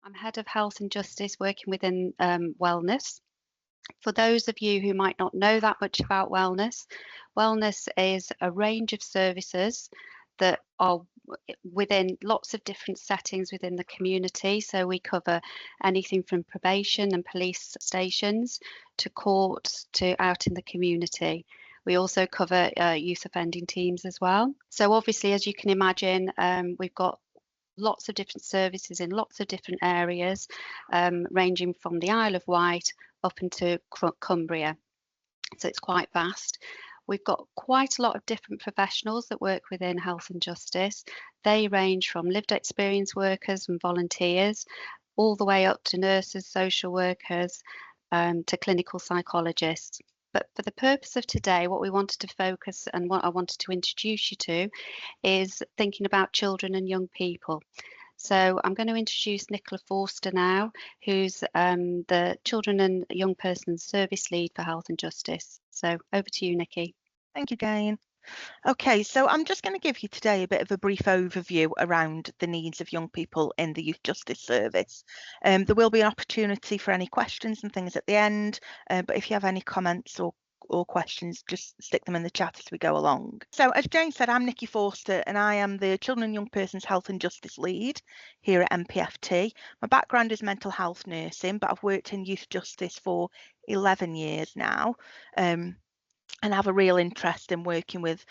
I'm Head of Health and Justice working within wellness. For those of you who might not know that much about wellness, wellness is a range of services that are within lots of different settings within the community. So we cover anything from probation and police stations to courts to out in the community. We also cover youth offending teams as well. So obviously, as you can imagine, we've got lots of different services in lots of different areas, ranging from the Isle of Wight up into Cumbria. So it's quite vast. We've got quite a lot of different professionals that work within health and justice. They range from lived experience workers and volunteers, all the way up to nurses, social workers, to clinical psychologists. But for the purpose of today, what we wanted to focus and what I wanted to introduce you to is thinking about children and young people. So I'm going to introduce Nicola Forster now, who's the Children and Young Persons Service Lead for Health and Justice. So over to you, Nikki. Thank you, Jane. Okay, so I'm just going to give you today a bit of a brief overview around the needs of young people in the Youth Justice Service. There will be an opportunity for any questions and things at the end, but if you have any comments or questions, just stick them in the chat as we go along. So as Jane said, I'm Nikki Forster and I am the Children and Young Persons Health and Justice Lead here at MPFT. My background is mental health nursing, but I've worked in youth justice for 11 years now. And have a real interest in working with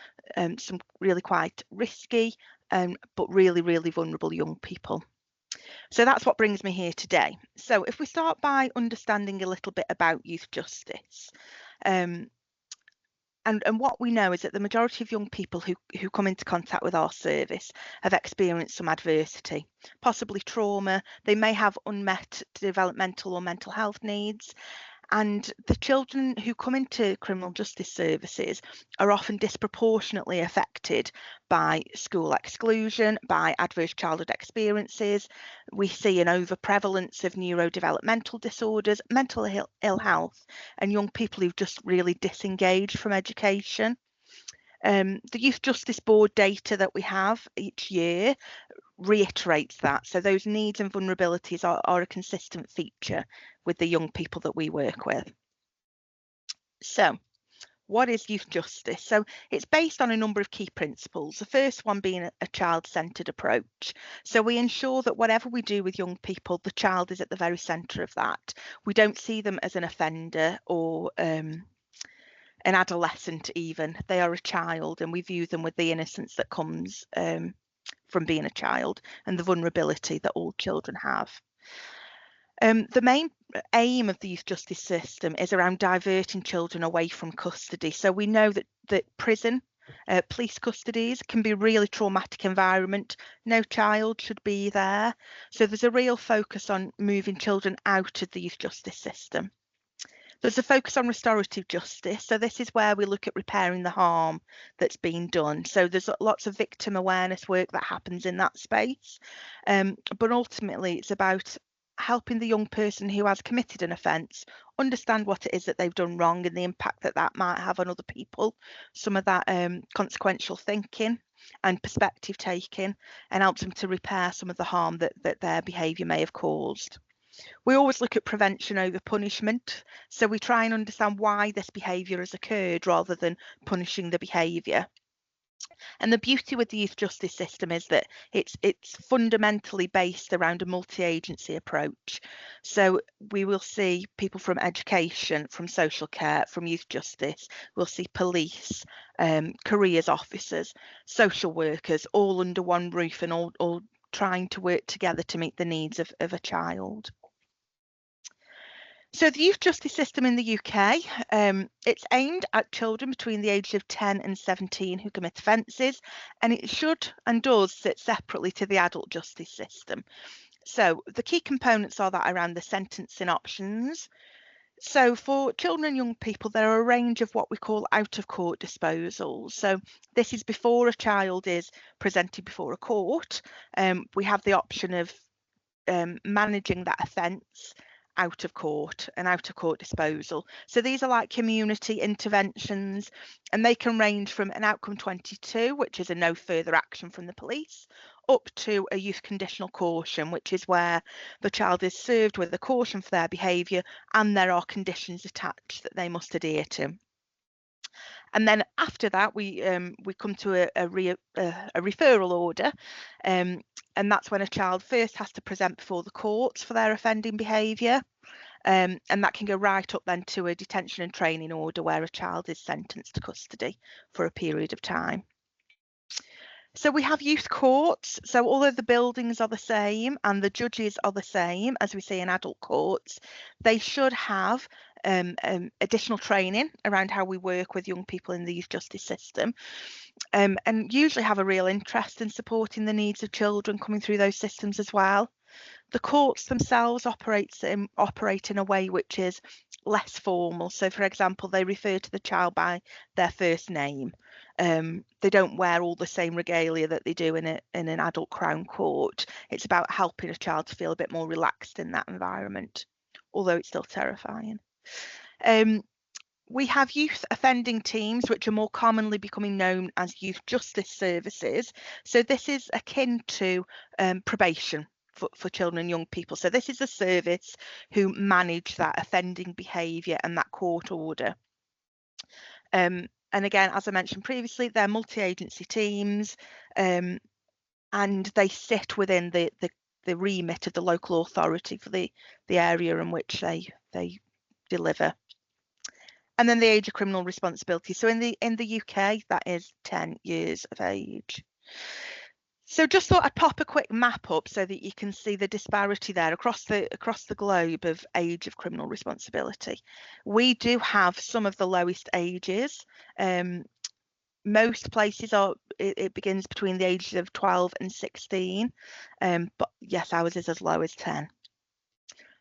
some really quite risky but really, really vulnerable young people. So that's what brings me here today. So if we start by understanding a little bit about youth justice, and what we know is that the majority of young people who come into contact with our service have experienced some adversity, possibly trauma. They may have unmet developmental or mental health needs. And the children who come into criminal justice services are often disproportionately affected by school exclusion, by adverse childhood experiences. We see an overprevalence of neurodevelopmental disorders, mental ill health, and young people who've just really disengaged from education. The Youth Justice Board data that we have each year reiterates that. So those needs and vulnerabilities are a consistent feature with the young people that we work with. So what is youth justice? So it's based on a number of key principles. The first one being a child-centred approach. So we ensure that whatever we do with young people, the child is at the very centre of that. We don't see them as an offender or an adolescent even. They are a child and we view them with the innocence that comes from being a child and the vulnerability that all children have. The main aim of the youth justice system is around diverting children away from custody. So we know that prison, police custodies can be a really traumatic environment. No child should be there. So there's a real focus on moving children out of the youth justice system. There's a focus on restorative justice. So this is where we look at repairing the harm that's been done. So there's lots of victim awareness work that happens in that space. But ultimately, it's about helping the young person who has committed an offence understand what it is that they've done wrong and the impact that that might have on other people. Some of that consequential thinking and perspective taking, and helps them to repair some of the harm that their behaviour may have caused. We always look at prevention over punishment. So we try and understand why this behaviour has occurred rather than punishing the behaviour. And the beauty with the youth justice system is that it's fundamentally based around a multi-agency approach. So we will see people from education, from social care, from youth justice. We'll see police, careers officers, social workers, all under one roof and all trying to work together to meet the needs of a child. So the youth justice system in the UK, it's aimed at children between the ages of 10 and 17 who commit offences, and it should and does sit separately to the adult justice system. So the key components are that around the sentencing options. So for children and young people, there are a range of what we call out-of-court disposals. So this is before a child is presented before a court. We have the option of managing that offence out of court and out of court disposal. So these are like community interventions, and they can range from an outcome 22, which is a no further action from the police, up to a youth conditional caution, which is where the child is served with a caution for their behaviour and there are conditions attached that they must adhere to. And then after that, we come to a referral order, and that's when a child first has to present before the courts for their offending behaviour, and that can go right up then to a detention and training order where a child is sentenced to custody for a period of time. So we have youth courts. So although the buildings are the same and the judges are the same as we see in adult courts, they should have additional training around how we work with young people in the youth justice system, and usually have a real interest in supporting the needs of children coming through those systems as well. The courts themselves operate in a way which is less formal. So, for example, they refer to the child by their first name. They don't wear all the same regalia that they do in an adult Crown Court. It's about helping a child to feel a bit more relaxed in that environment, although it's still terrifying. We have youth offending teams, which are more commonly becoming known as youth justice services. So this is akin to probation for children and young people. So this is a service who manage that offending behaviour and that court order. And again, as I mentioned previously, they're multi-agency teams, and they sit within the remit of the local authority for the area in which they deliver. And then the age of criminal responsibility. So in the UK, that is 10 years of age. So just thought I'd pop a quick map up so that you can see the disparity there across the globe of age of criminal responsibility. We do have some of the lowest ages. Most places it begins between the ages of 12 and 16, but yes, ours is as low as 10.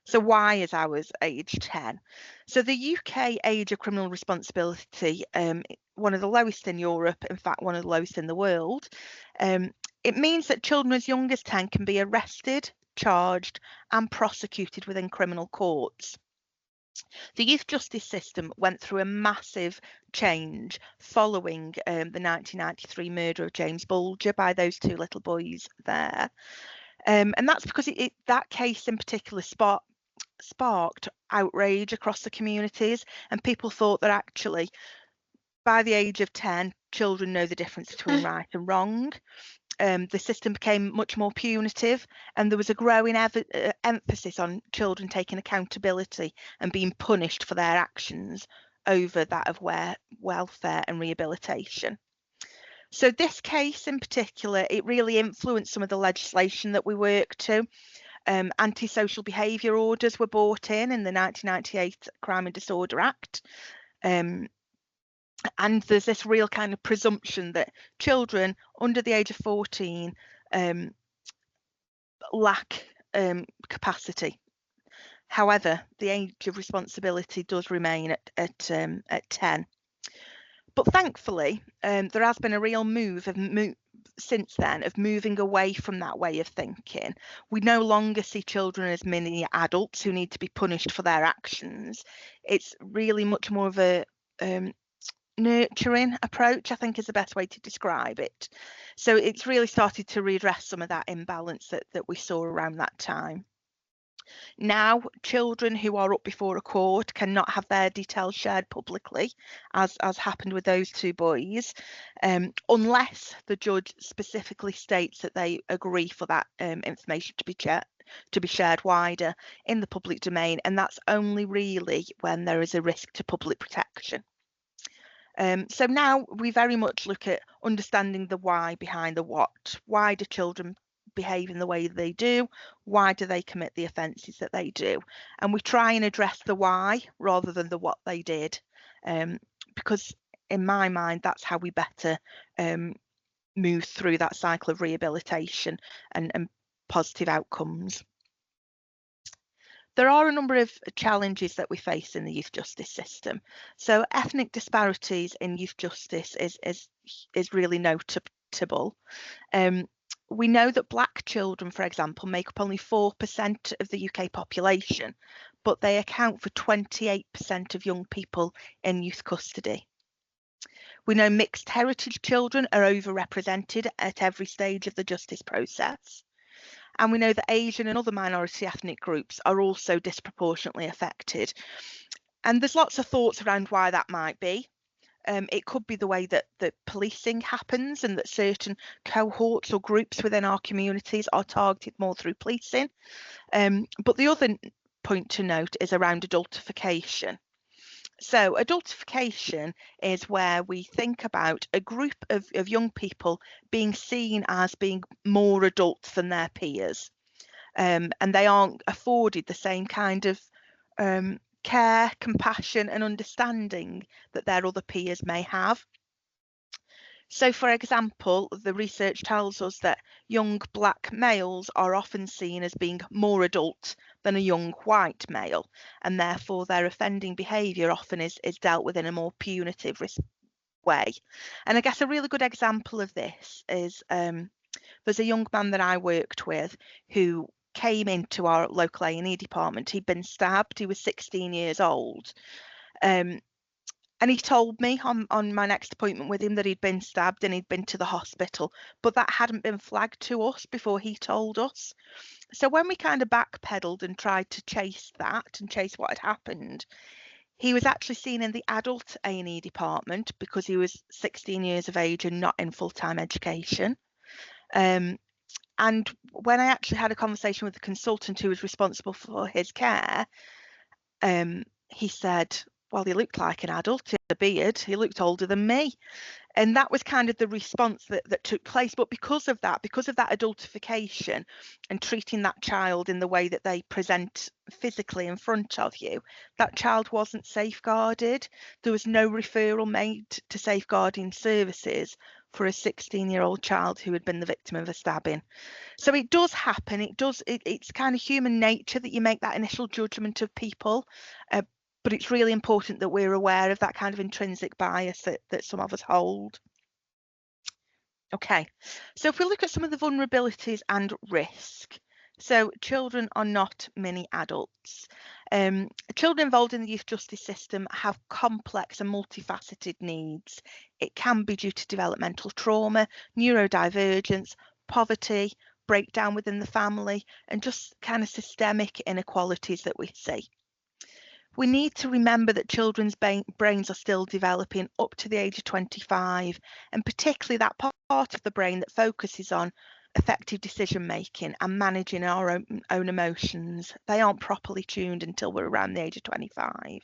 So why is ours age 10? So the UK age of criminal responsibility, one of the lowest in Europe, in fact, one of the lowest in the world. It means that children as young as 10 can be arrested, charged and prosecuted within criminal courts. The youth justice system went through a massive change following the 1993 murder of James Bulger by those two little boys there. And that's because that case in particular sparked outrage across the communities, and people thought that actually by the age of 10 children know the difference between right and wrong. The system became much more punitive, and there was a growing emphasis on children taking accountability and being punished for their actions over that of welfare and rehabilitation. So this case in particular, it really influenced some of the legislation that we work to. Antisocial behaviour orders were brought in the 1998 Crime and Disorder Act. And there's this real kind of presumption that children under the age of 14 lack capacity. However, the age of responsibility does remain at 10. But thankfully, there has been a real move since then of moving away from that way of thinking. We no longer see children as mini adults who need to be punished for their actions. It's really much more of a nurturing approach, I think is the best way to describe it. So it's really started to redress some of that imbalance that we saw around that time. Now, children who are up before a court cannot have their details shared publicly, as happened with those two boys, unless the judge specifically states that they agree for that information to be shared wider in the public domain, and that's only really when there is a risk to public protection. So now we very much look at understanding the why behind the what. Why do children behave in the way they do? Why do they commit the offences that they do? And we try and address the why rather than the what they did, because in my mind that's how we better move through that cycle of rehabilitation and positive outcomes. There are a number of challenges that we face in the youth justice system. So ethnic disparities in youth justice is really notable. We know that Black children, for example, make up only 4% of the UK population, but they account for 28% of young people in youth custody. We know mixed heritage children are overrepresented at every stage of the justice process. And we know that Asian and other minority ethnic groups are also disproportionately affected. And there's lots of thoughts around why that might be. It could be the way that policing happens and that certain cohorts or groups within our communities are targeted more through policing. But the other point to note is around adultification. So adultification is where we think about a group of young people being seen as being more adults than their peers. And they aren't afforded the same kind of care, compassion and understanding that their other peers may have. So, for example, the research tells us that young black males are often seen as being more adult than a young white male, and therefore their offending behaviour often is dealt with in a more punitive way. And I guess a really good example of this is there's a young man that I worked with who came into our local A&E department. He'd been stabbed. He was 16 years old. And he told me on my next appointment with him that he'd been stabbed and he'd been to the hospital, but that hadn't been flagged to us before he told us. So when we kind of backpedaled and tried to chase that and chase what had happened, he was actually seen in the adult A&E department because he was 16 years of age and not in full-time education. And when I actually had a conversation with the consultant who was responsible for his care, he said, well, he looked like an adult, he had a beard, he looked older than me. And that was kind of the response that took place. But because of that adultification and treating that child in the way that they present physically in front of you, that child wasn't safeguarded. There was no referral made to safeguarding services for a 16-year-old child who had been the victim of a stabbing. So it does happen. It's kind of human nature that you make that initial judgment of people. But it's really important that we're aware of that kind of intrinsic bias that some of us hold. Okay, so if we look at some of the vulnerabilities and risk. So children are not mini adults. Children involved in the youth justice system have complex and multifaceted needs. It can be due to developmental trauma, neurodivergence, poverty, breakdown within the family, and just kind of systemic inequalities that we see. We need to remember that children's brains are still developing up to the age of 25, and particularly that part of the brain that focuses on effective decision making and managing our own emotions. They aren't properly tuned until we're around the age of 25.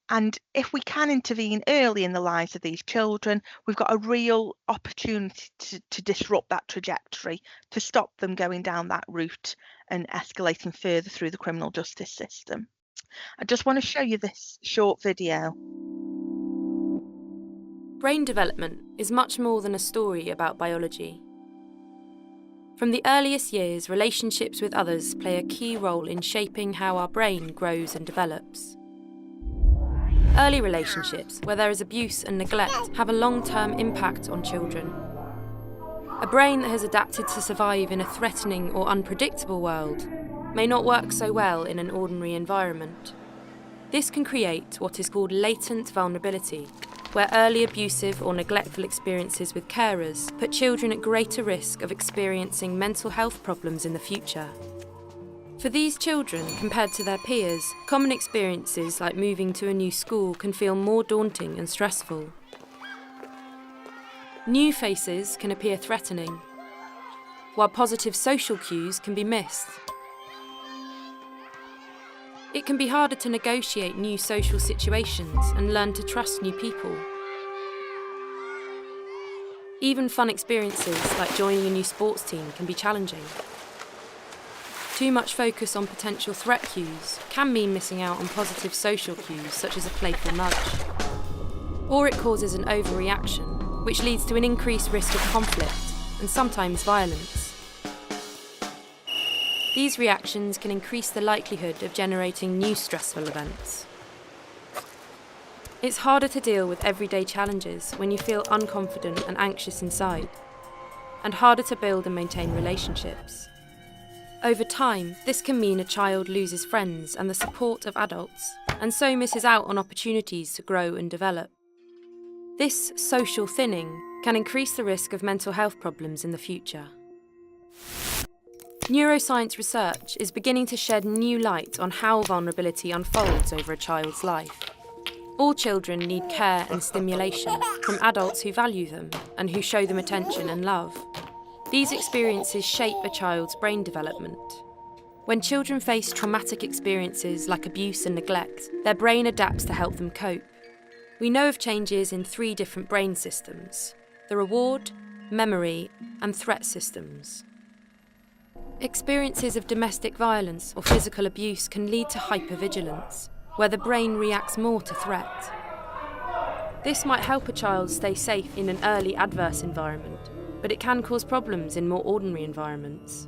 And if we can intervene early in the lives of these children, we've got a real opportunity to disrupt that trajectory, to stop them going down that route and escalating further through the criminal justice system. I just want to show you this short video. Brain development is much more than a story about biology. From the earliest years, relationships with others play a key role in shaping how our brain grows and develops. Early relationships, where there is abuse and neglect, have a long-term impact on children. A brain that has adapted to survive in a threatening or unpredictable world may not work so well in an ordinary environment. This can create what is called latent vulnerability, where early abusive or neglectful experiences with carers put children at greater risk of experiencing mental health problems in the future. For these children, compared to their peers, common experiences like moving to a new school can feel more daunting and stressful. New faces can appear threatening, while positive social cues can be missed. It can be harder to negotiate new social situations and learn to trust new people. Even fun experiences like joining a new sports team can be challenging. Too much focus on potential threat cues can mean missing out on positive social cues such as a playful nudge. Or it causes an overreaction, which leads to an increased risk of conflict and sometimes violence. These reactions can increase the likelihood of generating new stressful events. It's harder to deal with everyday challenges when you feel unconfident and anxious inside, and harder to build and maintain relationships. Over time, this can mean a child loses friends and the support of adults, and so misses out on opportunities to grow and develop. This social thinning can increase the risk of mental health problems in the future. Neuroscience research is beginning to shed new light on how vulnerability unfolds over a child's life. All children need care and stimulation from adults who value them and who show them attention and love. These experiences shape a child's brain development. When children face traumatic experiences like abuse and neglect, their brain adapts to help them cope. We know of changes in 3 different brain systems: the reward, memory, and threat systems. Experiences of domestic violence or physical abuse can lead to hypervigilance, where the brain reacts more to threat. This might help a child stay safe in an early adverse environment, but it can cause problems in more ordinary environments.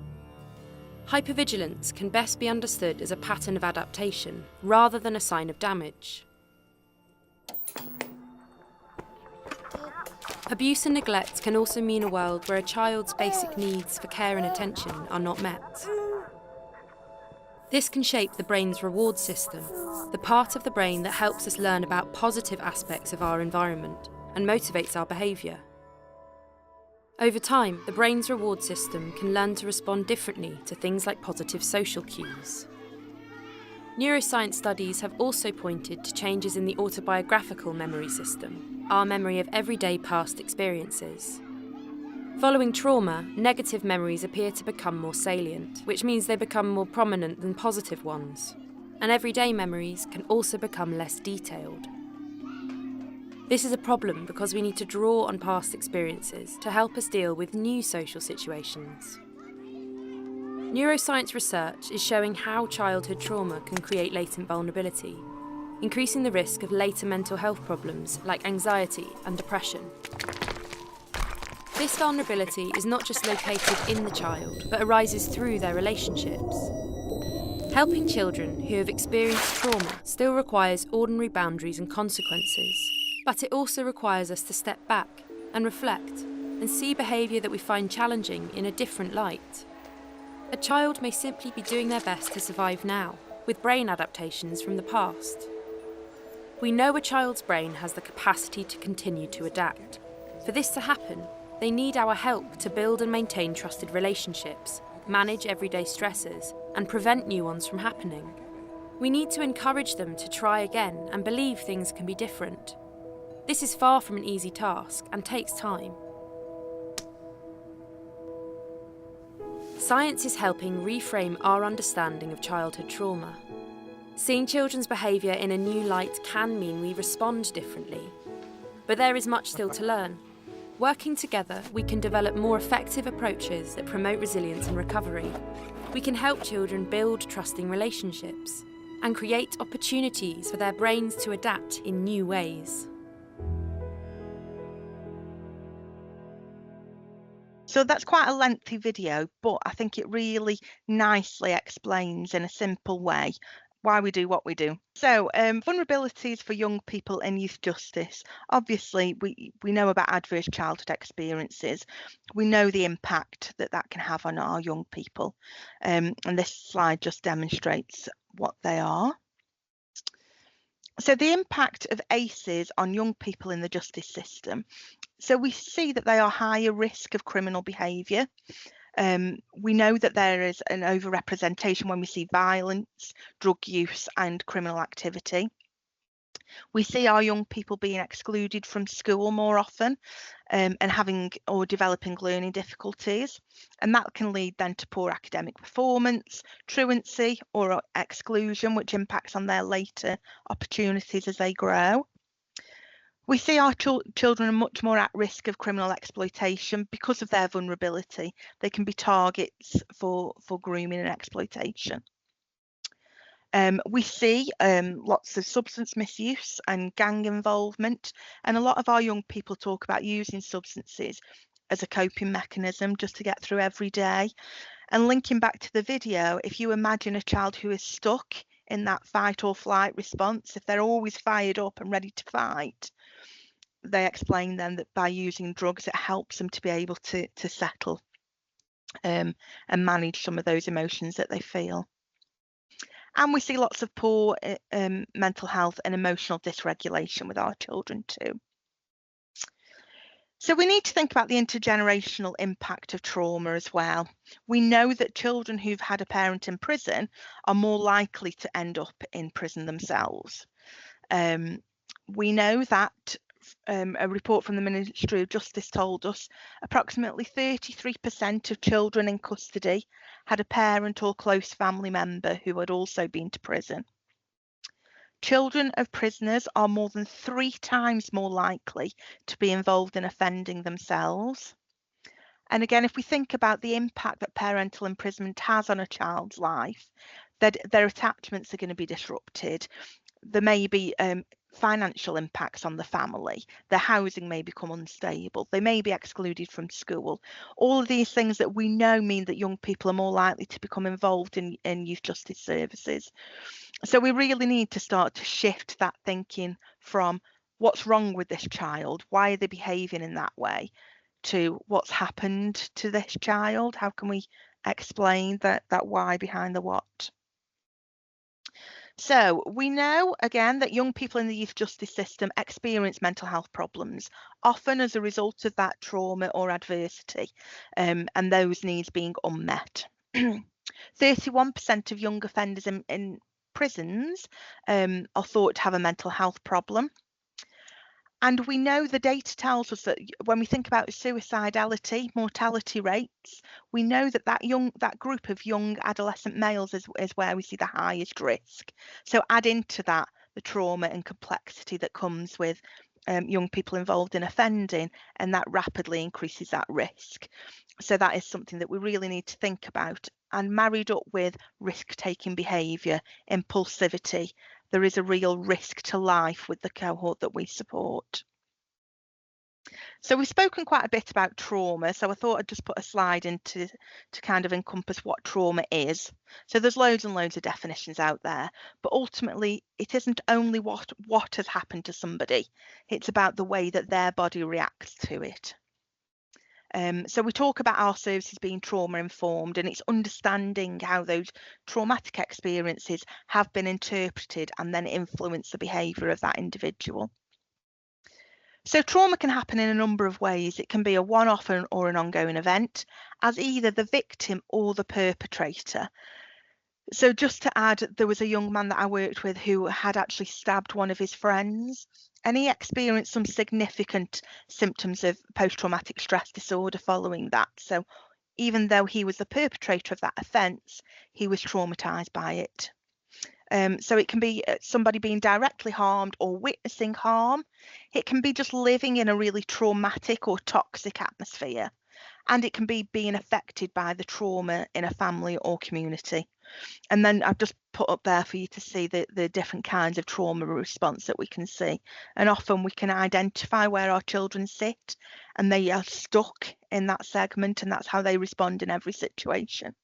Hypervigilance can best be understood as a pattern of adaptation rather than a sign of damage. Abuse and neglect can also mean a world where a child's basic needs for care and attention are not met. This can shape the brain's reward system, the part of the brain that helps us learn about positive aspects of our environment and motivates our behaviour. Over time, the brain's reward system can learn to respond differently to things like positive social cues. Neuroscience studies have also pointed to changes in the autobiographical memory system, our memory of everyday past experiences. Following trauma, negative memories appear to become more salient, which means they become more prominent than positive ones. And everyday memories can also become less detailed. This is a problem because we need to draw on past experiences to help us deal with new social situations. Neuroscience research is showing how childhood trauma can create latent vulnerability, increasing the risk of later mental health problems like anxiety and depression. This vulnerability is not just located in the child, but arises through their relationships. Helping children who have experienced trauma still requires ordinary boundaries and consequences, but it also requires us to step back and reflect and see behaviour that we find challenging in a different light. A child may simply be doing their best to survive now, with brain adaptations from the past. We know a child's brain has the capacity to continue to adapt. For this to happen, they need our help to build and maintain trusted relationships, manage everyday stresses, and prevent new ones from happening. We need to encourage them to try again and believe things can be different. This is far from an easy task and takes time. Science is helping reframe our understanding of childhood trauma. Seeing children's behaviour in a new light can mean we respond differently. But there is much still to learn. Working together, we can develop more effective approaches that promote resilience and recovery. We can help children build trusting relationships and create opportunities for their brains to adapt in new ways. So that's quite a lengthy video, but I think it really nicely explains in a simple way why we do what we do. So vulnerabilities for young people in youth justice. Obviously, we know about adverse childhood experiences. We know the impact that can have on our young people. And this slide just demonstrates what they are. So the impact of ACEs on young people in the justice system. So we see that they are higher risk of criminal behaviour. We know that there is an overrepresentation when we see violence, drug use and criminal activity. We see our young people being excluded from school more often and having or developing learning difficulties. And that can lead then to poor academic performance, truancy or exclusion, which impacts on their later opportunities as they grow. We see our children are much more at risk of criminal exploitation because of their vulnerability. They can be targets for grooming and exploitation. We see lots of substance misuse and gang involvement, and a lot of our young people talk about using substances as a coping mechanism just to get through every day. And linking back to the video, if you imagine a child who is stuck in that fight or flight response, if they're always fired up and ready to fight, they explain then that by using drugs, it helps them to be able to settle and manage some of those emotions that they feel. And we see lots of poor mental health and emotional dysregulation with our children too. So we need to think about the intergenerational impact of trauma as well. We know that children who've had a parent in prison are more likely to end up in prison themselves. We know that a report from the Ministry of Justice told us approximately 33% of children in custody had a parent or close family member who had also been to prison. Children of prisoners are more than 3 times more likely to be involved in offending themselves. And again, if we think about the impact that parental imprisonment has on a child's life, that their attachments are going to be disrupted. There may be financial impacts on the family. Their housing may become unstable. They may be excluded from school. All of these things that we know mean that young people are more likely to become involved in youth justice services. So we really need to start to shift that thinking from what's wrong with this child, why are they behaving in that way, to what's happened to this child, how can we explain that why behind the what. So we know again that young people in the youth justice system experience mental health problems, often as a result of that trauma or adversity, and those needs being unmet. 31% of young offenders in prisons are thought to have a mental health problem. And we know the data tells us that when we think about suicidality, mortality rates, we know that that group of young adolescent males is where we see the highest risk. So add into that the trauma and complexity that comes with young people involved in offending, and that rapidly increases that risk. So that is something that we really need to think about. And married up with risk-taking behaviour, impulsivity, there is a real risk to life with the cohort that we support. So we've spoken quite a bit about trauma, so I thought I'd just put a slide in to kind of encompass what trauma is. So there's loads and loads of definitions out there, but ultimately it isn't only what has happened to somebody, it's about the way that their body reacts to it. So we talk about our services being trauma informed, and it's understanding how those traumatic experiences have been interpreted and then influence the behaviour of that individual. So trauma can happen in a number of ways. It can be a one-off or an ongoing event as either the victim or the perpetrator. So just to add, there was a young man that I worked with who had actually stabbed one of his friends, and he experienced some significant symptoms of post-traumatic stress disorder following that. So even though he was the perpetrator of that offence, he was traumatised by it. So it can be somebody being directly harmed or witnessing harm. It can be just living in a really traumatic or toxic atmosphere. And it can be being affected by the trauma in a family or community. And then I've just put up there for you to see the different kinds of trauma response that we can see. And often we can identify where our children sit and they are stuck in that segment, and that's how they respond in every situation.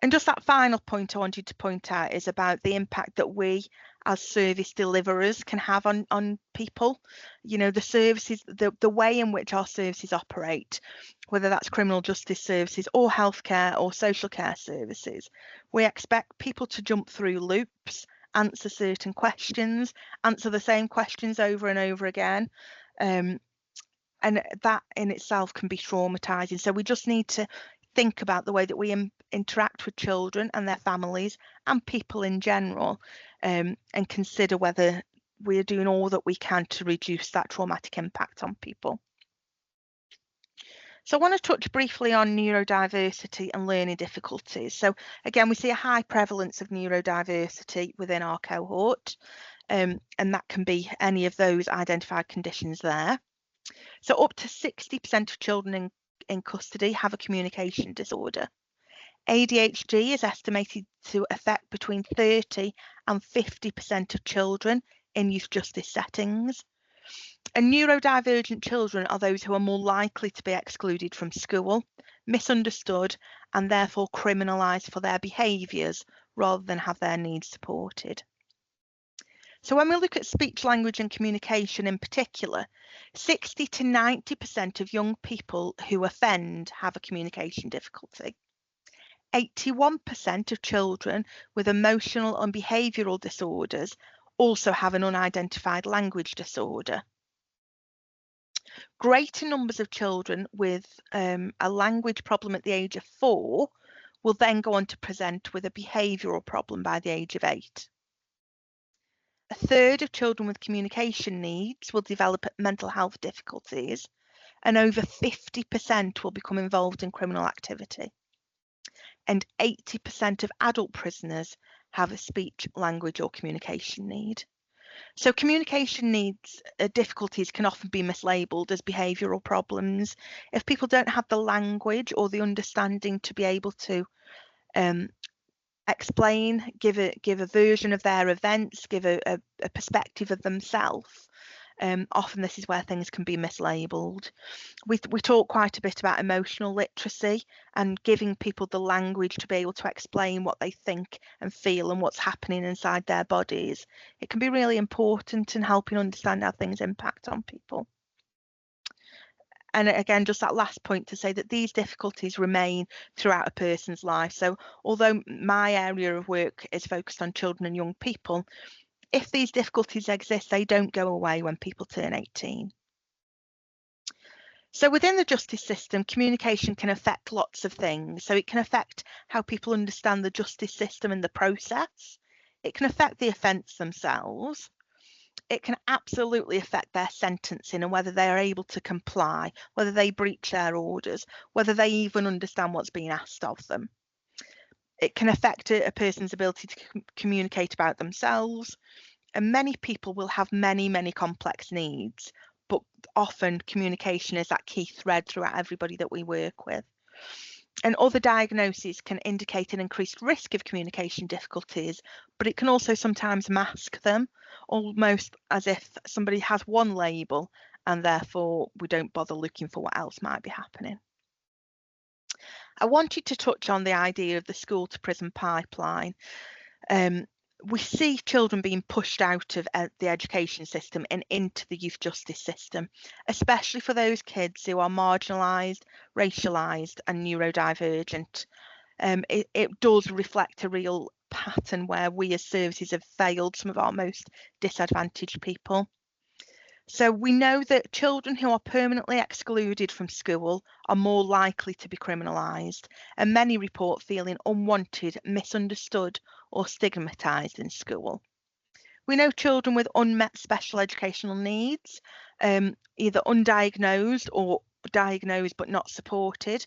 And just that final point I wanted to point out is about the impact that we as service deliverers can have on people. You know, the services, the way in which our services operate, whether that's criminal justice services or healthcare or social care services, we expect people to jump through loops, answer certain questions, answer the same questions over and over again. And that in itself can be traumatizing. So we just need to think about the way that we interact with children and their families and people in general, and consider whether we're doing all that we can to reduce that traumatic impact on people. So I want to touch briefly on neurodiversity and learning difficulties. So again, we see a high prevalence of neurodiversity within our cohort, and that can be any of those identified conditions there. So up to 60% of children in custody have a communication disorder. ADHD is estimated to affect between 30 and 50% of children in youth justice settings. And neurodivergent children are those who are more likely to be excluded from school, misunderstood, and therefore criminalised for their behaviours rather than have their needs supported. So when we look at speech, language and communication in particular, 60 to 90% of young people who offend have a communication difficulty. 81% of children with emotional and behavioural disorders also have an unidentified language disorder. Greater numbers of children with a language problem at the age of 4 will then go on to present with a behavioural problem by the age of 8. A third of children with communication needs will develop mental health difficulties, and over 50% will become involved in criminal activity. And 80% of adult prisoners have a speech, language, or communication need. So communication needs difficulties can often be mislabeled as behavioural problems. If people don't have the language or the understanding to be able to explain, give a version of their events, give a perspective of themselves, often this is where things can be mislabeled. We talk quite a bit about emotional literacy and giving people the language to be able to explain what they think and feel and what's happening inside their bodies. It can be really important in helping understand how things impact on people. And again, just that last point to say that these difficulties remain throughout a person's life. So although my area of work is focused on children and young people, if these difficulties exist, they don't go away when people turn 18. So within the justice system, communication can affect lots of things. So it can affect how people understand the justice system and the process. It can affect the offence themselves. It can absolutely affect their sentencing and whether they are able to comply, whether they breach their orders, whether they even understand what's being asked of them. It can affect a person's ability to communicate about themselves. And many people will have many, many complex needs, but often communication is that key thread throughout everybody that we work with. And other diagnoses can indicate an increased risk of communication difficulties, but it can also sometimes mask them, almost as if somebody has one label and therefore we don't bother looking for what else might be happening. I wanted to touch on the idea of the school to prison pipeline. We see children being pushed out of the education system and into the youth justice system, especially for those kids who are marginalised, racialised and neurodivergent. It does reflect a real pattern where we as services have failed some of our most disadvantaged people. So we know that children who are permanently excluded from school are more likely to be criminalised, and many report feeling unwanted, misunderstood or stigmatised in school. We know children with unmet special educational needs, either undiagnosed or diagnosed but not supported,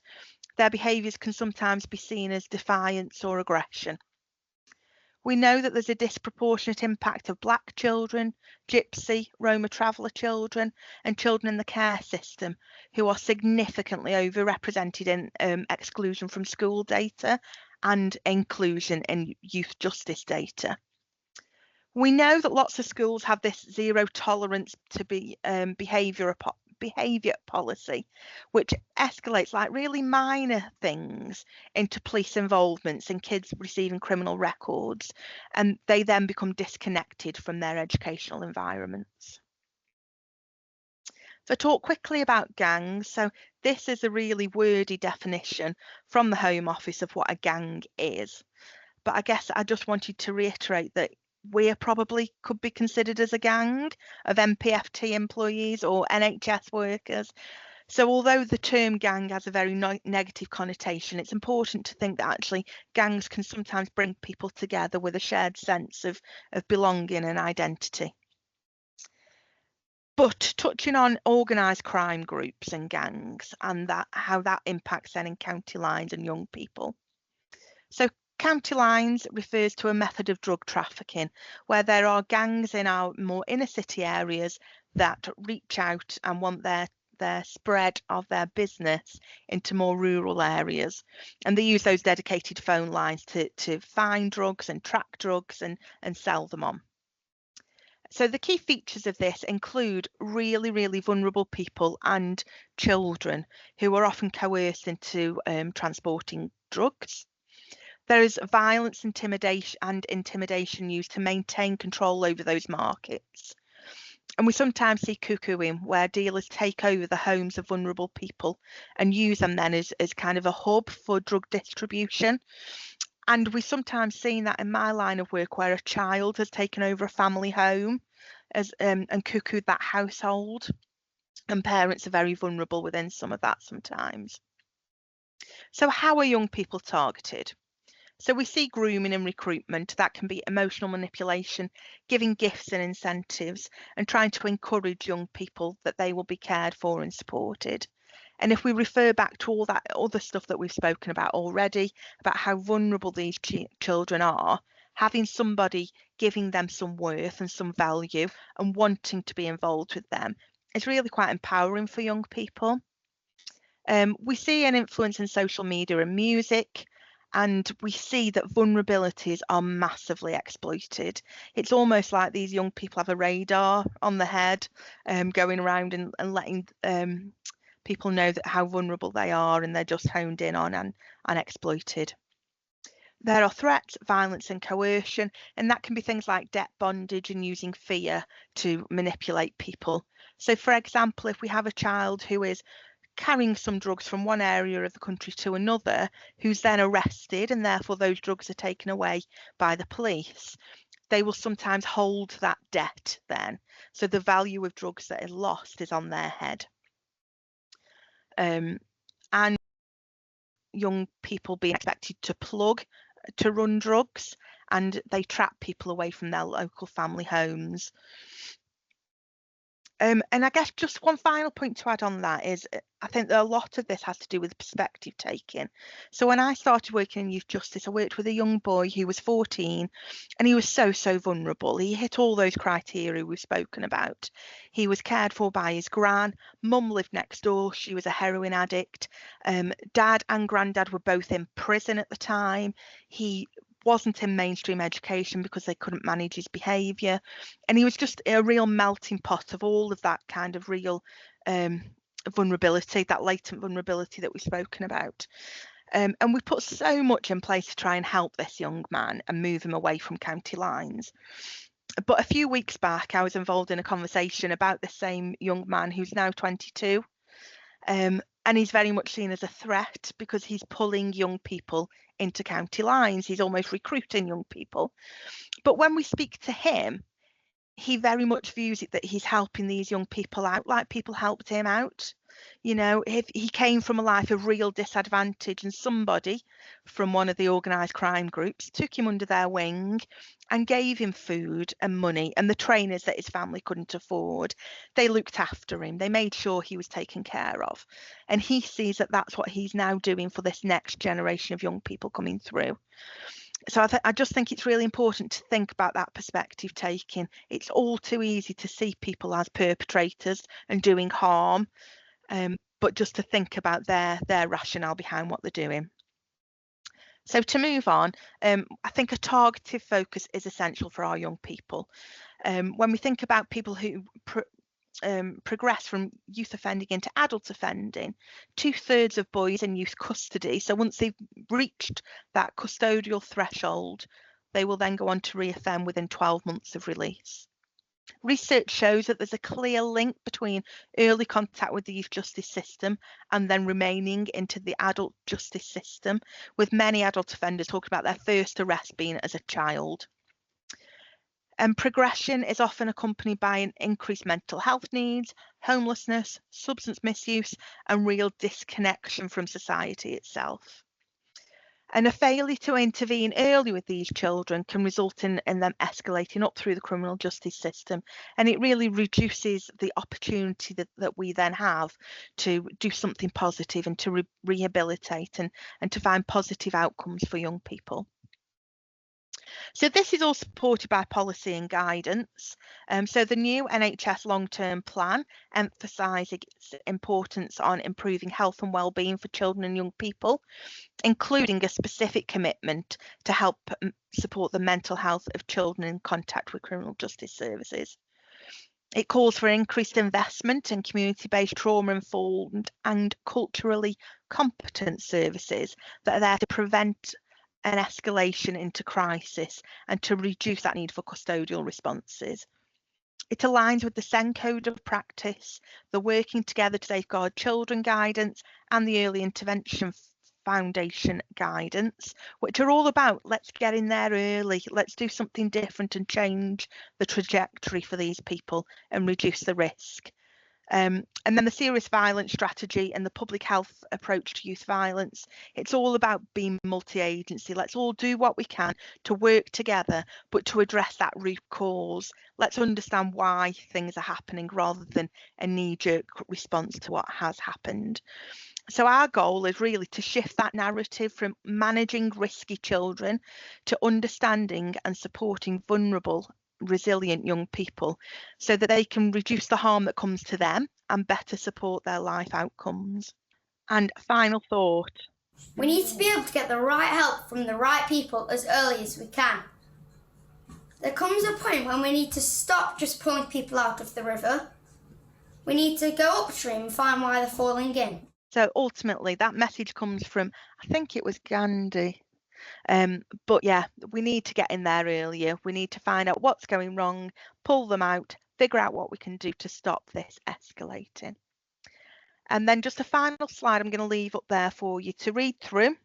their behaviours can sometimes be seen as defiance or aggression. We know that there's a disproportionate impact of Black children, Gypsy, Roma traveller children and children in the care system who are significantly overrepresented in exclusion from school data and inclusion in youth justice data. We know that lots of schools have this zero tolerance to behaviour policy, which escalates like really minor things into police involvements and kids receiving criminal records, and they then become disconnected from their educational environments. So talk quickly about gangs. So this is a really wordy definition from the Home Office of what a gang is. But I guess I just wanted to reiterate that we probably could be considered as a gang of MPFT employees or NHS workers. So although the term gang has a very negative connotation, it's important to think that actually gangs can sometimes bring people together with a shared sense of belonging and identity. But touching on organised crime groups and gangs and how that impacts then in county lines and young people. So county lines refers to a method of drug trafficking where there are gangs in our more inner city areas that reach out and want their spread of their business into more rural areas, and they use those dedicated phone lines to find drugs and track drugs and sell them on. So the key features of this include really, really vulnerable people and children who are often coerced into transporting drugs. There is violence, intimidation used to maintain control over those markets. And we sometimes see cuckooing, where dealers take over the homes of vulnerable people and use them then as kind of a hub for drug distribution. And we sometimes see that in my line of work where a child has taken over a family home and cuckooed that household. and parents are very vulnerable within some of that sometimes. So how are young people targeted? So we see grooming and recruitment. That can be emotional manipulation, giving gifts and incentives, and trying to encourage young people that they will be cared for and supported. And if we refer back to all that other stuff that we've spoken about already, about how vulnerable these children are, having somebody giving them some worth and some value and wanting to be involved with them is really quite empowering for young people. We see an influence in social media and music, and we see that vulnerabilities are massively exploited. It's almost like these young people have a radar on the head, going around and letting people know that how vulnerable they are, and they're just honed in on and exploited. There are threats, violence and coercion, and that can be things like debt bondage and using fear to manipulate people. So for example, if we have a child who is carrying some drugs from one area of the country to another, who's then arrested, and therefore those drugs are taken away by the police, they will sometimes hold that debt then. So the value of drugs that is lost is on their head. And young people being expected to plug to run drugs, and they trap people away from their local family homes. And I guess just one final point to add on that is I think that a lot of this has to do with perspective taking. So when I started working in youth justice, I worked with a young boy who was 14, and he was so vulnerable. He hit all those criteria we've spoken about. He was cared for by his gran. Mum lived next door. She was a heroin addict. Dad and granddad were both in prison at the time. He wasn't in mainstream education because they couldn't manage his behaviour, and he was just a real melting pot of all of that kind of real vulnerability, that latent vulnerability that we've spoken about. And we put so much in place to try and help this young man and move him away from county lines. But a few weeks back, I was involved in a conversation about the same young man who's now 22. And he's very much seen as a threat because he's pulling young people into county lines. He's almost recruiting young people. But when we speak to him, he very much views it that he's helping these young people out like people helped him out. You know, if he came from a life of real disadvantage, and somebody from one of the organised crime groups took him under their wing and gave him food and money and the trainers that his family couldn't afford. They looked after him. They made sure he was taken care of. And he sees that that's what he's now doing for this next generation of young people coming through. So I just think it's really important to think about that perspective taking. It's all too easy to see people as perpetrators and doing harm, but just to think about their rationale behind what they're doing. So to move on, I think a targeted focus is essential for our young people. When we think about people who progress from youth offending into adult offending, 2/3 of boys in youth custody, so once they've reached that custodial threshold, they will then go on to reoffend within 12 months of release. Research shows that there's a clear link between early contact with the youth justice system and then remaining into the adult justice system, with many adult offenders talking about their first arrest being as a child. And progression is often accompanied by an increased mental health needs, homelessness, substance misuse, and real disconnection from society itself. And a failure to intervene early with these children can result in them escalating up through the criminal justice system. And it really reduces the opportunity that we then have to do something positive and to rehabilitate and to find positive outcomes for young people. So this is all supported by policy and guidance. So the new NHS long-term plan emphasises its importance on improving health and well-being for children and young people, including a specific commitment to help support the mental health of children in contact with criminal justice services. It calls for increased investment in community-based trauma-informed and culturally competent services that are there to prevent an escalation into crisis and to reduce that need for custodial responses. It aligns with the SEN Code of Practice, the Working Together to Safeguard Children guidance, and the Early Intervention Foundation guidance, which are all about let's get in there early, let's do something different and change the trajectory for these people and reduce the risk. And then the serious violence strategy and the public health approach to youth violence. It's all about being multi-agency. Let's all do what we can to work together, but to address that root cause. Let's understand why things are happening rather than a knee-jerk response to what has happened. So our goal is really to shift that narrative from managing risky children to understanding and supporting vulnerable, resilient young people so that they can reduce the harm that comes to them and better support their life outcomes. And final thought. We need to be able to get the right help from the right people as early as we can. There comes a point when we need to stop just pulling people out of the river. We need to go upstream and find why they're falling in. So ultimately that message comes from, I think it was Gandhi. But yeah, we need to get in there earlier. We need to find out what's going wrong, pull them out, figure out what we can do to stop this escalating. And then just a final slide I'm going to leave up there for you to read through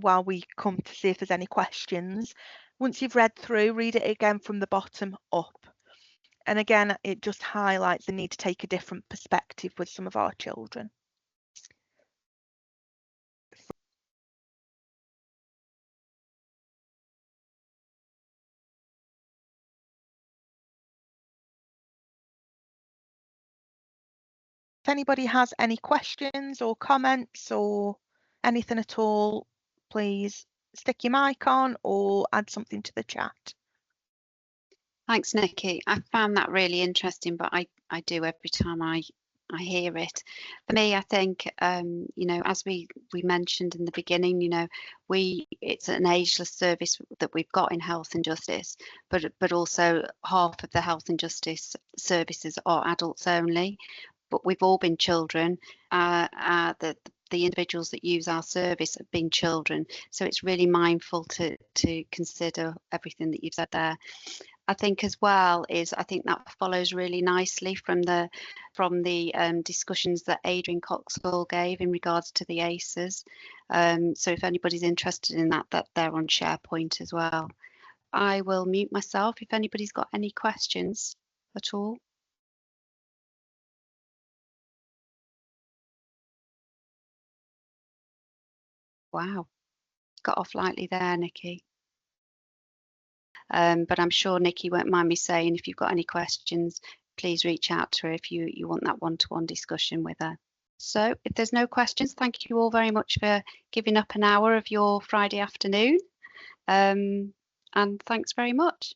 while we come to see if there's any questions. Once you've read through, read it again from the bottom up. And again, it just highlights the need to take a different perspective with some of our children. If anybody has any questions or comments or anything at all, please stick your mic on or add something to the chat. Thanks, Nikki. I found that really interesting, but I do every time I hear it. For me, I think, you know, as we mentioned in the beginning, you know, it's an ageless service that we've got in health and justice, but also half of the health and justice services are adults only. But we've all been children. The individuals that use our service have been children. So it's really mindful to consider everything that you've said there. I think as well I think that follows really nicely from the discussions that Adrian Coxall gave in regards to the ACEs. So if anybody's interested in that they're on SharePoint as well. I will mute myself if anybody's got any questions at all. Wow, got off lightly there, Nikki. But I'm sure Nikki won't mind me saying, if you've got any questions, please reach out to her if you want that one-to-one discussion with her. So if there's no questions, thank you all very much for giving up an hour of your Friday afternoon. And thanks very much.